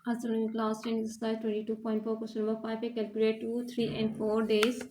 Class 10 exercise 22.4 question number 5 पे calculate 2, 3 and 4 days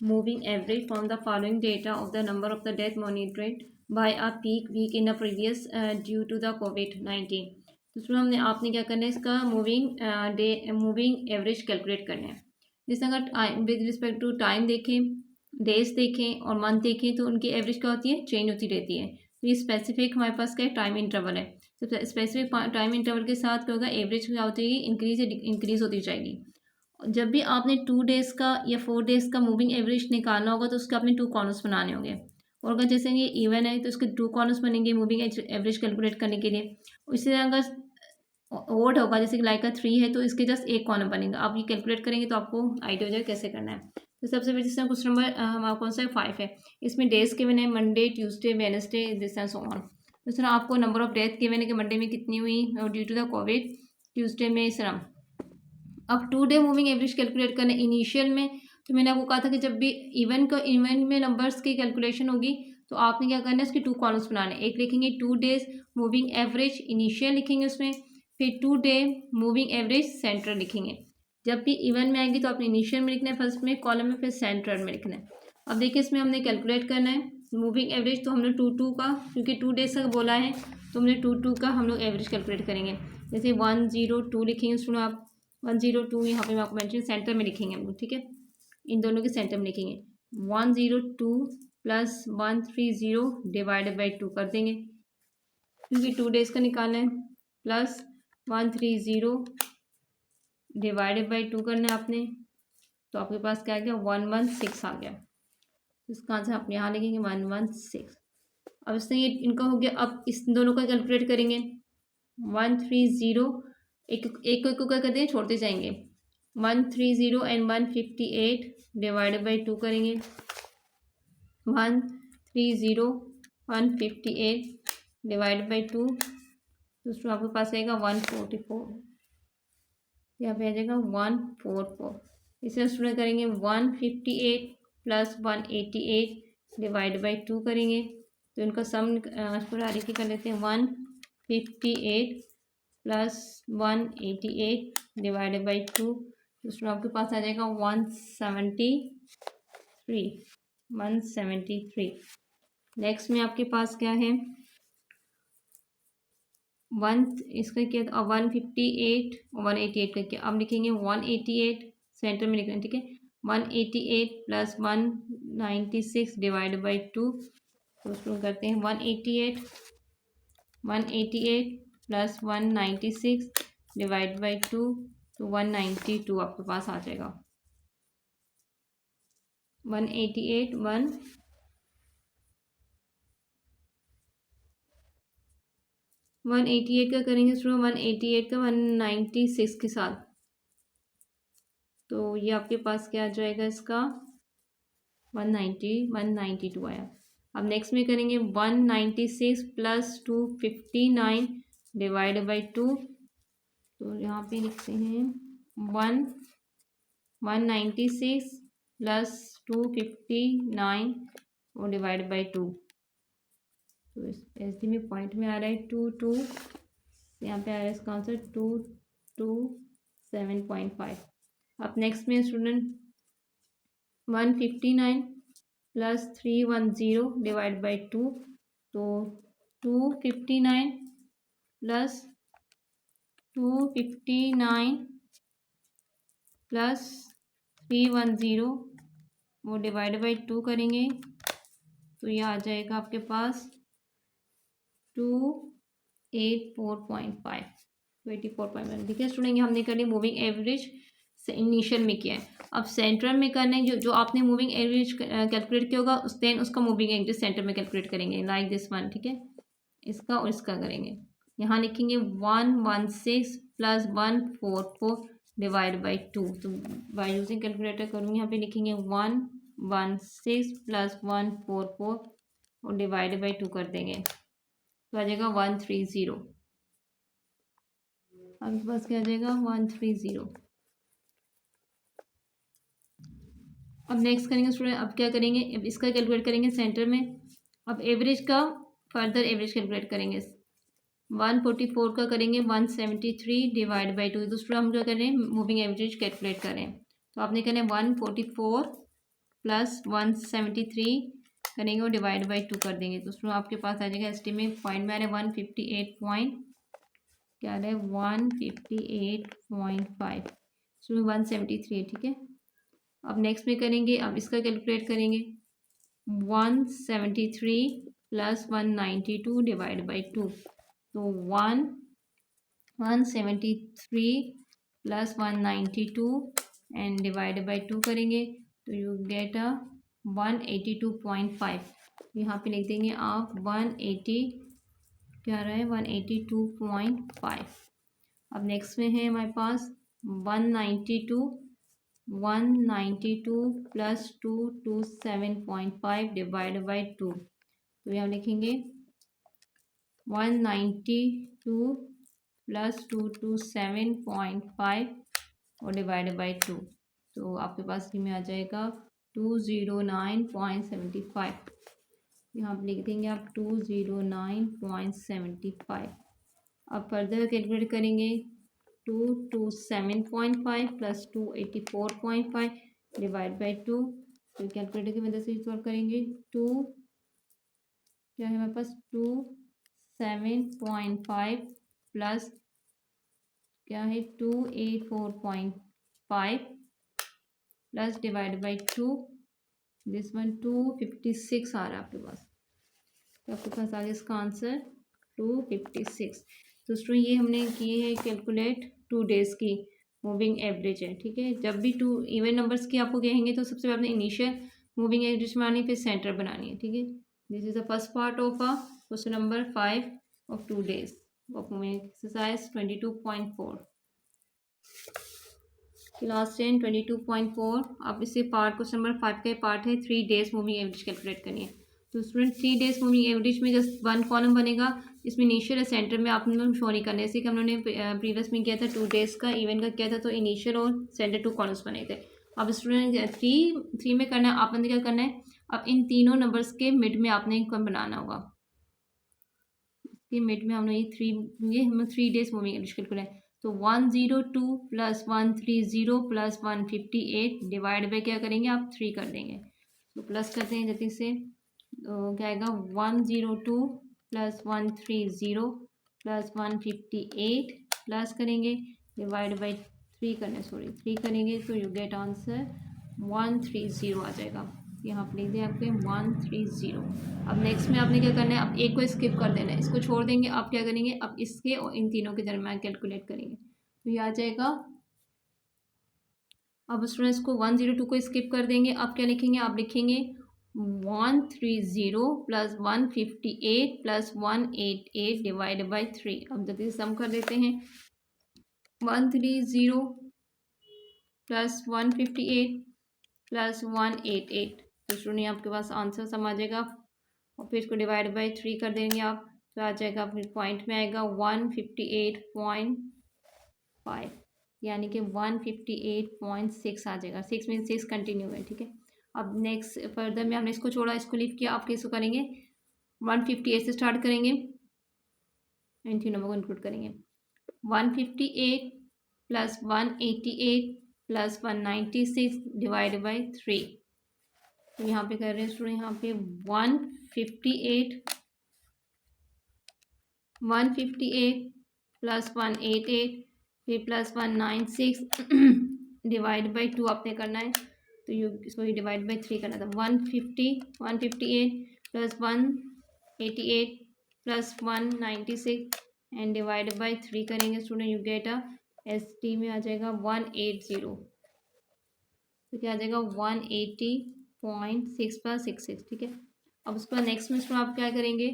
moving average from the following data of the number of the death monitored by a peak week in the previous due to the COVID-19। तो उसमें हमने आपने क्या करना है इसका moving average calculate करना है। जैसे अगर विद रिस्पेक्ट टू टाइम देखें, डेज देखें और मंथ देखें तो उनकी एवरेज क्या होती है, चेंज होती रहती है। तो ये स्पेसिफिक हमारे पास क्या टाइम इंटरवल है। तो स्पेसिफिक टाइम इंटरवल के साथ क्या होगा, एवरेज क्या होती है, इंक्रीज होती जाएगी। जब भी आपने 2 डेज़ का या 4 डेज़ का मूविंग एवरेज निकालना होगा तो उसके आपने 2 कॉर्नर्स बनाने होंगे। और अगर जैसे ये इवन है तो इसके 2 कॉर्नर्स बनेंगे मूविंग एवरेज कैलकुलेट करने के लिए। इसी तरह अगर ओड होगा, जैसे कि लाइक का 3 है तो इसके जस्ट एक कॉर्नर बनेगा। आप ये कैलकुलेट करेंगे तो आपको आइडिया हो जाएगा कैसे करना है। तो सबसे पहले जिसमें क्वेश्चन नंबर हमारा कौन सा है, 5 है। इसमें डेज गिवन है Monday, Tuesday, Wednesday, this and so on. इस तरह आपको नंबर ऑफ डेथ गिवन है कि मंडे में कितनी हुई और due to the COVID, Tuesday में इस तरह। अब 2 डे मूविंग एवरेज कैलकुलेट करना इनिशियल में, तो मैंने आपको कहा था कि जब भी इवन में नंबर्स की कैलकुलेशन होगी तो आपने क्या करना है, उसके 2 कॉलम्स बनाने। एक लिखेंगे 2 डेज मूविंग एवरेज इनिशियल लिखेंगे उसमें, फिर 2 डे मूविंग एवरेज सेंटर लिखेंगे। जब भी इवन में आएगी तो आपने इनिशियल में लिखना है फर्स्ट में कॉलम में, फिर सेंटर में लिखना है। अब देखिए इसमें हमने कैलकुलेट करना है मूविंग एवरेज, तो हमने 2 का, क्योंकि 2 डेज का बोला है तो हमने 2 का हम लोग एवरेज कैलकुलेट करेंगे। जैसे 102 लिखेंगे उसमें आप 102 यहाँ पे मैं आपको मेंशन सेंटर में लिखेंगे हम लोग, ठीक है, इन दोनों के सेंटर में लिखेंगे। 102 प्लस 130 डिवाइडेड बाई 2 कर देंगे, क्योंकि 2 डेज का निकालना है, प्लस 130 डिवाइडेड बाई 2 करना है आपने, तो आपके पास क्या आ गया, 116 आ गया। इसका आंसर आप यहाँ लिखेंगे 116। अब इससे ये इनका हो गया। अब इस दोनों का कैलकुलेट करेंगे। 130 एक एक को क्या करते हैं, छोड़ते जाएंगे। 130 एंड 158 डिवाइडेड बाई 2 करेंगे। 130 158 डिवाइडेड बाई 2, तो उसमें आपके पास आएगा 144, यहाँ पे आ जाएगा 144। इसे स्टूडेंट करेंगे 158 प्लस 188 डिवाइड बाई 2 करेंगे, तो इनका सम पूरा आगे कर लेते हैं। 158 प्लस 188 डिवाइडेड बाई 2, उसमें आपके पास आ जाएगा 173। नेक्स्ट में आपके पास क्या है, इसका क्या था, 158 और 188 का क्या, अब लिखेंगे 188 सेंटर में लिखना है, ठीक है। 188 प्लस 196 डिवाइड बाई 2, तो उसको करते हैं 188 प्लस 196 डिवाइड बाई 2, तो 192 आपके पास आ जाएगा। 188 का करेंगे शुरू, 188 का 196 के साथ, तो ये आपके पास क्या आ जाएगा, इसका 192 आया। अब नेक्स्ट में करेंगे 196 प्लस 259 डिवाइड बाई 2, तो यहाँ पे लिखते हैं 196 प्लस 259 और डिवाइड बाई 2, तो इस एस डी में पॉइंट में आ रहा है 22, यहाँ पे आ रहा है इसका आंसर 227.5। अब नेक्स्ट में स्टूडेंट 159 प्लस 310 डिवाइड बाई 2, तो 259 प्लस 310 वो डिवाइड बाई 2 करेंगे, तो ये आ जाएगा आपके पास 284.5। ठीक है स्टूडेंट, ये हमने कर लिया मूविंग एवरेज से इनिशियल में किया है। अब सेंट्रल में करना है, जो आपने मूविंग एवरेज कैलकुलेट किया होगा देन उसका मूविंग एवरेज सेंटर में कैलकुलेट करेंगे, लाइक दिस वन, ठीक है। इसका और इसका करेंगे, यहाँ लिखेंगे 116 प्लस 144 डिवाइड बाई 2, तो बाई यूजिंग कैलकुलेटर करूँगी, यहाँ पे लिखेंगे 116 प्लस 144 और डिवाइड बाई 2 कर देंगे, तो आ जाएगा 130। आपके पास क्या आ जाएगा, 130। अब नेक्स्ट करेंगे स्टूडेंट, अब क्या करेंगे, अब इसका कैलकुलेट करेंगे सेंटर में। अब एवरेज का फर्दर एवरेज कैलकुलेट करेंगे, 144 का करेंगे 173 डिवाइड बाई 2। दूसरा हम क्या करें, मूविंग एवरेज कैलकुलेट करें, तो आपने करना है 144 प्लस 173 करेंगे और डिवाइड बाई 2 कर देंगे। दूसरा आपके पास आ जाएगा एस्टिमेट पॉइंट में आ रहा है 158 पॉइंट क्या आ रहा है 158.5, इसमें 173 है, ठीक है। अब नेक्स्ट में करेंगे, अब इसका कैलकुलेट करेंगे 173 प्लस 192 डिवाइड बाई 2, तो 173 प्लस 192 एंड डिवाइड बाई 2 करेंगे तो यू गेट अ 182.5। यहाँ पे लिख देंगे आप 180 क्या रहा है 182.5। अब नेक्स्ट में है हमारे पास 192 प्लस 227.5 डिवाइड बाई 2, तो यहाँ लिखेंगे 192 प्लस 227.5 और डिवाइड बाई 2, तो आपके पास में आ जाएगा 209.75। यहाँ पर लिख देंगे आप 209.75। अब फर्दर कैलकुलेट करेंगे 227.5 प्लस 284.5 डिवाइड बाई 2, तो कैलकुलेटर की मदद से सॉल्व करेंगे। टू क्या है हमारे पास 207.5 प्लस क्या है 284.5 plus divide by 2, this one 256 आ रहा है आपके पास, तो आपके पास आ गया इसका आंसर 256। तो स्टूडेंट ये हमने किए हैं कैलकुलेट 2 डेज़ की मूविंग एवरेज है, ठीक है। जब भी 2 इवन नंबर्स की आपको कहेंगे तो सबसे पहले इनिशियल मूविंग एवरेज बनानी, फिर सेंटर बनानी है, ठीक है। This is the first part of a question number 5 of 2 days of moving exercise 22.4। Class 10 22.4। अब इससे पार्ट क्वेश्चन नंबर 5 का पार्ट है 3 डेज मूविंग एवरेज कैलकुलेट करनी है। तो स्टूडेंट 3 डेज मूविंग एवरेज में जस्ट 1 कॉलम बनेगा, इसमें इनिशियल है सेंटर में आपने शो नहीं करना है, जैसे कि हम लोगों ने प्रीवियस में किया था 2 डेज का इवेंट का किया था, तो इनिशियल और सेंटर 2 कॉलम्स बने थे। अब स्टूडेंट 3 में करना है, आपने क्या करना है, अब इन तीनों नंबर्स के मिड में आपने बनाना होगा, मिड में हमने ये हम 3 डेज मूविंग एवरेज कैलकुलेट है, तो 102 प्लस 130 प्लस 158 डिवाइड बाई क्या करेंगे आप 3 कर देंगे, तो प्लस करते हैं जल्दी से, तो क्या आएगा 102 प्लस 130 प्लस 158 प्लस करेंगे डिवाइड बाई 3 करना, सॉरी 3 करेंगे तो यू गेट आंसर 130 आ जाएगा। यहाँ पर लिख दें आपके 130। अब नेक्स्ट में आपने क्या करना है, अब एक को स्किप कर देना है, इसको छोड़ देंगे, आप क्या करेंगे अब इसके और इन तीनों के दरम्यान कैलकुलेट करेंगे, तो ये आ जाएगा। अब स्टूडेंट्स को 102 को स्किप कर देंगे, आप क्या लिखेंगे, आप लिखेंगे 130 प्लस 158 प्लस 188 डिवाइड बाई 3। अब जल्दी से सम कर देते हैं, 130 प्लस 158 प्लस 188, तो स्टूडेंट आपके पास आंसर सम आ जाएगा, और फिर इसको डिवाइड बाई 3 कर देंगे आप, तो आ जाएगा फिर पॉइंट में आएगा 158.5, यानी कि 158.6 आ जाएगा। 6 मीन 6 कंटिन्यू है, ठीक है। अब नेक्स्ट फर्दर में हमने इसको छोड़ा, इसको लिख किया, आप इसको करेंगे 158 से स्टार्ट करेंगे, इन तीनों नंबर को इंक्लूड करेंगे, 158 प्लस 188 प्लस 196 डिवाइड बाई 3, तो यहाँ पे कर रहे हैं स्टूडेंट, यहाँ पे 158 प्लस 188 फिर प्लस 196 डिवाइड बाई 2 आपने करना है, तो यू इसको डिवाइड बाई 3 करना था, 158 plus 188 plus 196 and divide by 3 करेंगे student, you get a ST में आ जाएगा 180, तो क्या आ जाएगा 180.6+66, ठीक है। अब उसके बाद नेक्स्ट में स्टूडेंट आप क्या करेंगे,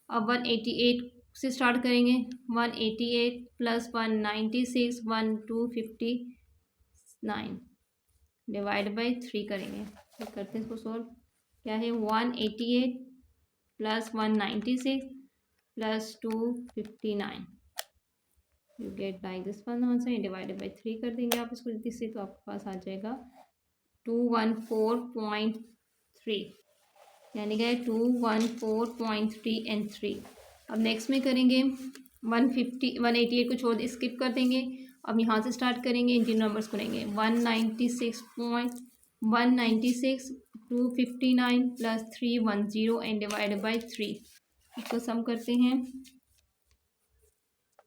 अब 188 से स्टार्ट करेंगे, 188 प्लस 196 1259 डिवाइड बाई 3 करेंगे, तो करते हैं इसको सॉल्व, क्या है 188 plus 196 plus 259, you get like this one answer, divided by 3 कर देंगे आप इसको जल्दी से, तो आपके पास आ जाएगा 214.3, यानी कि 214.3 एंड 3। अब नेक्स्ट में करेंगे 150 188 को छोड़ स्किप कर देंगे। अब यहाँ से स्टार्ट करेंगे, इन तीन नंबर्स को लेंगे। 196 259 प्लस 310 एंड डिवाइड बाई 3। इसको सम करते हैं।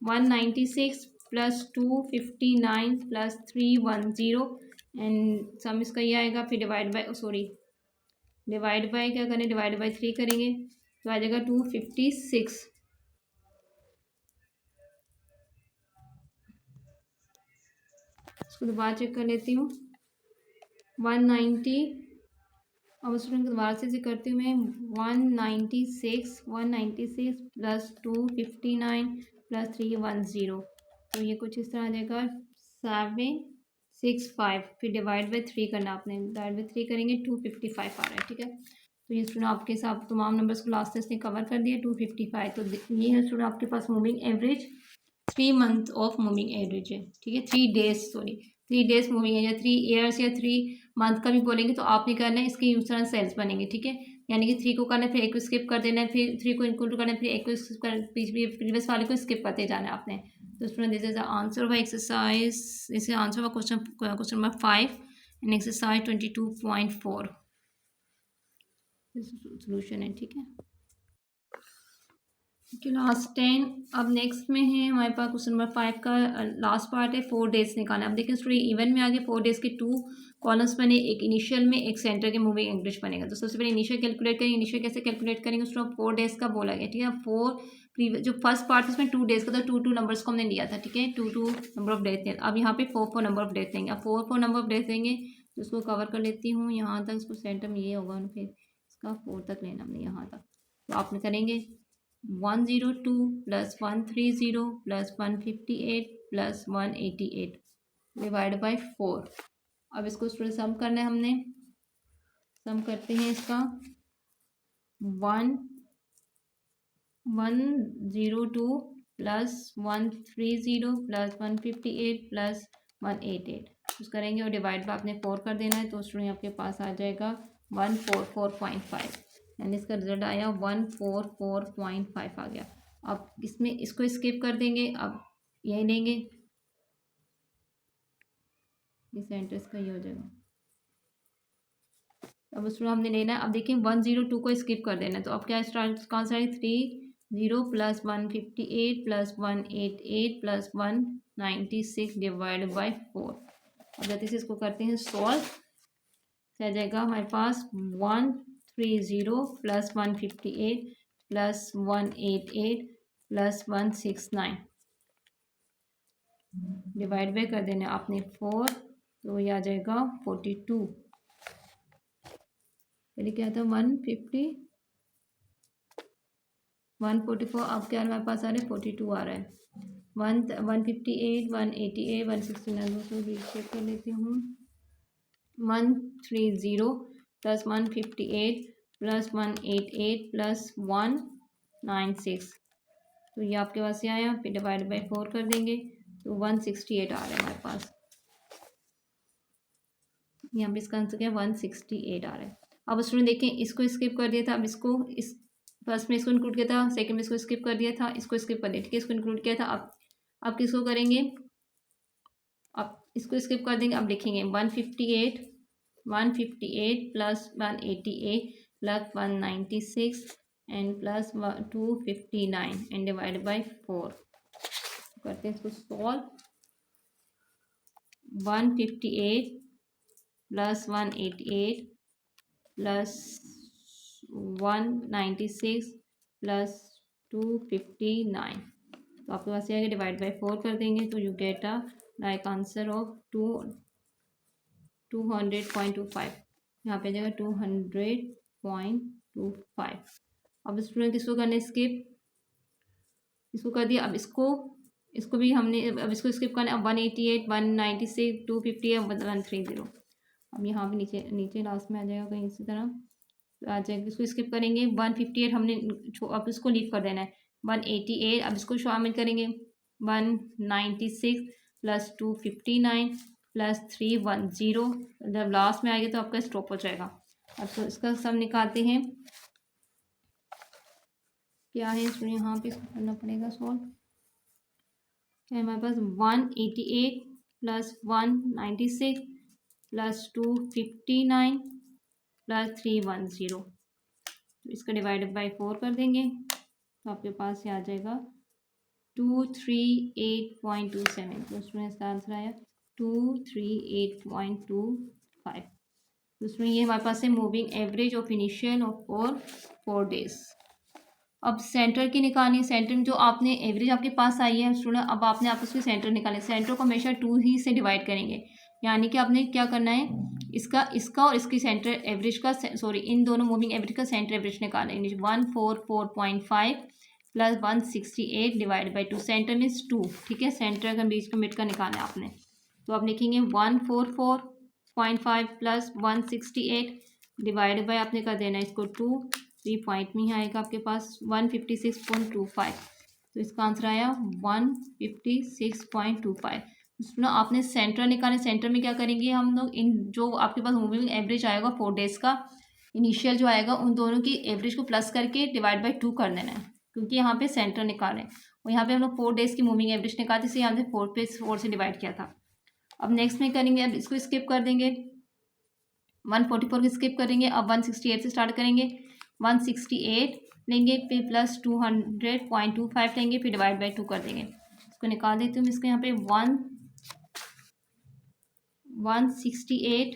196 प्लस 259 प्लस 310 एंड सम इसका ये आएगा। फिर डिवाइड बाय क्या करें, डिवाइड बाय 3 करेंगे तो आ जाएगा 256। इसको दोबारा चेक कर लेती हूँ। 190, अब स्टूडेंट दोबारा से करती हूँ मैं। 196 प्लस 259 प्लस 310, तो ये कुछ इस तरह आ जाएगा 765। फिर डिवाइड बाई 3 करना आपने, डिवाइड बाई 3 करेंगे 255 आ रहा है। ठीक है, तो ये स्टूडेंट आपके साथ तमाम नंबर्स को लास्ट से इसने कवर कर दिया 255। तो ये है स्टूडेंट आपके पास moving average 3 month of moving average है। ठीक है, 3 डेज मूविंग है, या 3 ईयर्स या 3 मंथ का भी बोलेंगे तो आपने करना है, इसके यूज तरह सेल्स बनेंगे। ठीक है, यानी कि 3 को करना है, फिर 1 को स्किप कर देना है, फिर 3 को इंक्लूड करना है, फिर 1 को स्किप कर, प्रीवियस वाले को स्किप करते जाना है आपने। तो student this is the answer of exercise, this is answer of question number 5 in exercise 22.4। Solution है। ठीक है, लास्ट 10। अब नेक्स्ट में है हमारे पास क्वेश्चन नंबर 5 का लास्ट पार्ट है, 4 डेज निकालना। अब देखिए स्टूडेंट, इवन में आगे 4 डेज के 2 कॉलम्स बने, एक इनिशियल में एक सेंटर के मूविंग एवरेज बनेगा। तो सबसे पहले इनिशियल कैलकुलेट करेंगे। इनिशियल कैसे कैलकुलेट करेंगे स्टूडेंट, 4 डेज का बोला गया। ठीक है, 4 जो फर्स्ट पार्ट इसमें 2 डेज का था, 2 नंबर्स को हमने लिया था। ठीक है, 2 नंबर ऑफ डेज थे। अब यहाँ पे 4 नंबर ऑफ डेज देंगे। अब 4 नंबर ऑफ डेज देंगे तो उसको कवर कर लेती हूँ यहाँ तक। इसको सेंटर में ये होगा, फिर इसका 4 तक लेना हमने यहाँ तक। तो आपने करेंगे 102 plus 130 plus 158 plus 188 divide by 4। अब इसको स्टूडेंट सम करना है हमने। सम करते हैं इसका। 102 प्लस 130 प्लस 158 प्लस 188 कुछ करेंगे और डिवाइड पर आपने 4 कर देना है। तो स्टूडेंट आपके पास आ जाएगा 144.5, यानी इसका रिजल्ट आया 144.5 आ गया। अब इसमें इसको स्किप कर देंगे। अब यही लेंगे, ये सेंटर का ये हो जाएगा। अब उसमें हमने लेना है। अब देखिए 102 को स्किप कर देना है। तो अब क्या स्टार्ट कौन सा है, 30 plus 158 plus 188 plus 196 divide by 4। अब जल्दी से इसको करते हैं सॉल्व। आ जाएगा हमारे पास 130 plus 158 plus 188 plus 169 divide by कर देना आपने 4, तो ये आ जाएगा 42। पहले क्या था 144, अब क्या हमारे पास आ रहा है 42 आ रहा है। 158 188 169 को रीचेक कर लेती हूँ। 130 प्लस 158 प्लस 188 प्लस 196, तो ये आपके पास ये आया। फिर डिवाइड बाई 4 कर देंगे तो 168 आ रहा है हमारे पास। यहाँ पे इसका आंसर क्या है 168 आ रहा है। अब स्टूडेंट देखें, इसको स्किप कर दिया था। अब इसको इस फर्स्ट में इसको इंक्लूड किया था, सेकंड में इसको स्किप कर दिया था, इसको स्किप कर दिया। ठीक है, इसको इंक्लूड किया था। अब किसको करेंगे, अब इसको स्किप कर देंगे। अब लिखेंगे 158 plus 188 plus 196 and plus 259 and divide by 4 करते हैं इसको सॉल्व। 158 प्लस 188 प्लस 196 प्लस 259, तो आपके पास ये आएगा। डिवाइड बाई 4 कर देंगे तो you get a like answer of 200.25। यहाँ पे जाएगा 200.25। अब स्टूडेंट किसको करना स्किप, इसको कर दिया। अब इसको भी हमने, अब इसको स्किप करना है। अब 188 196 250 है 130। अब यहाँ पे नीचे लास्ट में आ जाएगा कहीं इसी तरह आ जाएगा। इसको स्किप करेंगे। 158 हमने, अब इसको लीव कर देना है। 188 अब इसको शामिल करेंगे। 196 प्लस 259 प्लस 310, जब लास्ट में आएगा तो आपका स्टॉप हो जाएगा। अब तो इसका सम निकालते हैं। क्या है इसमें, यहाँ पे इसको करना पड़ेगा सॉल्व। क्या है हमारे पास 188 प्लस 196 प्लस 259 प्लस 310। तो इसका डिवाइडेड बाई 4 कर देंगे तो आपके पास ये आ जाएगा 238.27। तो उसमें इसका आंसर आया 238.25। तो उसमें ये हमारे पास है मूविंग एवरेज ऑफ इनिशियल और 4 डेज। अब सेंटर की निकालनी है। सेंटर में जो आपने एवरेज आपके पास आई है स्टूडेंट, अब आपने आपस में सेंटर निकाले। सेंटर को हमेशा 2 ही से डिवाइड करेंगे, यानी कि आपने क्या करना है, इसका और इसकी सेंटर एवरेज का, सॉरी इन दोनों मूविंग एवरेज का सेंटर एवरेज निकालेंगे। 144.5 plus 168 divide by 2। Centre means 2, ठीक है। सेंटर का बीच का मिड का निकालना है आपने। तो आप लिखेंगे 144.5 प्लस 168 डिवाइड बाई आपने कर देना इसको 2, 3 पॉइंट में ही आएगा आपके पास 156.25। तो इसका आंसर आया 156.25। उसमें आपने सेंटर निकाले। सेंटर में क्या करेंगे हम लोग, इन जो आपके पास मूविंग एवरेज आएगा 4 डेज का इनिशियल जो आएगा, उन दोनों की एवरेज को प्लस करके डिवाइड बाई 2 कर देना है, क्योंकि यहाँ पे सेंटर निकालें और यहाँ पे हम लोग 4 डेज की मूविंग एवरेज निकालते थे, यहाँ पे 4 से डिवाइड किया था। अब नेक्स्ट में करेंगे, अब इसको स्किप कर देंगे, 144 को स्किप करेंगे। अब 168 से स्टार्ट करेंगे। 168 लेंगे, फिर प्लस 200.25 लेंगे, फिर डिवाइड बाई 2 कर देंगे। इसको निकाल देती हूँ। इसके यहाँ पे 168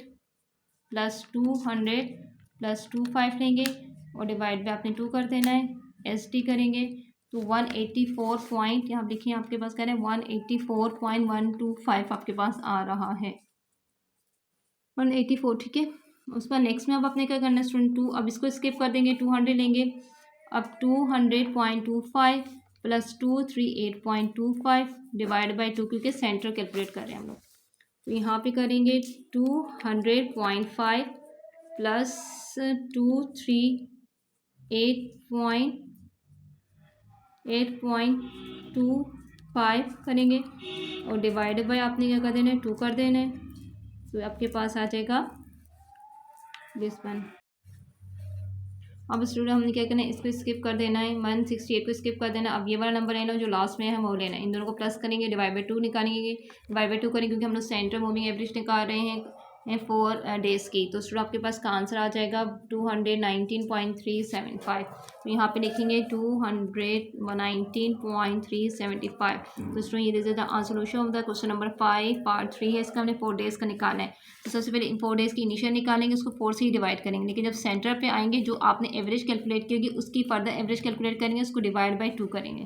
प्लस 200 प्लस 25 लेंगे और डिवाइड बाई आपने 2 कर देना है। एसटी करेंगे तो 184 पॉइंट, यहाँ देखिए आपके पास कह रहे हैं 184.125 आपके पास आ रहा है, 184, ठीक है। उसका नेक्स्ट में अब आपने क्या करना है स्टूडेंट 2, अब इसको स्किप कर देंगे, 200 लेंगे। अब 200.25 प्लस 238.25 डिवाइड बाई 2, क्योंकि सेंटर कैलकुलेट कर रहे हैं हम लोग। तो यहाँ पे करेंगे 200.5 प्लस 238.25 करेंगे और डिवाइड बाई आपने क्या कर देना है, 2 कर देना है। तो आपके पास आ जाएगा दिस वन। अब स्टूडेंट हमने क्या करना है, इसको स्किप कर देना है, 168 को स्किप कर देना। अब ये वाला नंबर है ना जो लास्ट में है वो लेना है, इन दोनों को प्लस करेंगे, डिवाइड बाई 2 निकालेंगे। डिवाइड बाई 2 करेंगे क्योंकि हम लोग सेंटर मूविंग एवरेज निकाल रहे हैं 4 डेज की। तो स्टूडेंट आपके पास का आंसर आ जाएगा 219.375। तो यहाँ पे लिखेंगे 219.375। तो स्टूडेंट ये this is the solution of the question number 5 part 3 है। इसका हमने 4 डेज का निकालना है। तो सबसे पहले 4 डेज की इनिशियल निकालेंगे, उसको 4 से ही डिवाइड करेंगे, लेकिन जब सेंटर पे आएंगे जो आपने एवरेज कैलकुलेट की होगी उसकी फर्दर एवरेज कैलकुलेट करेंगे, उसको डिवाइड बाई 2 करेंगे।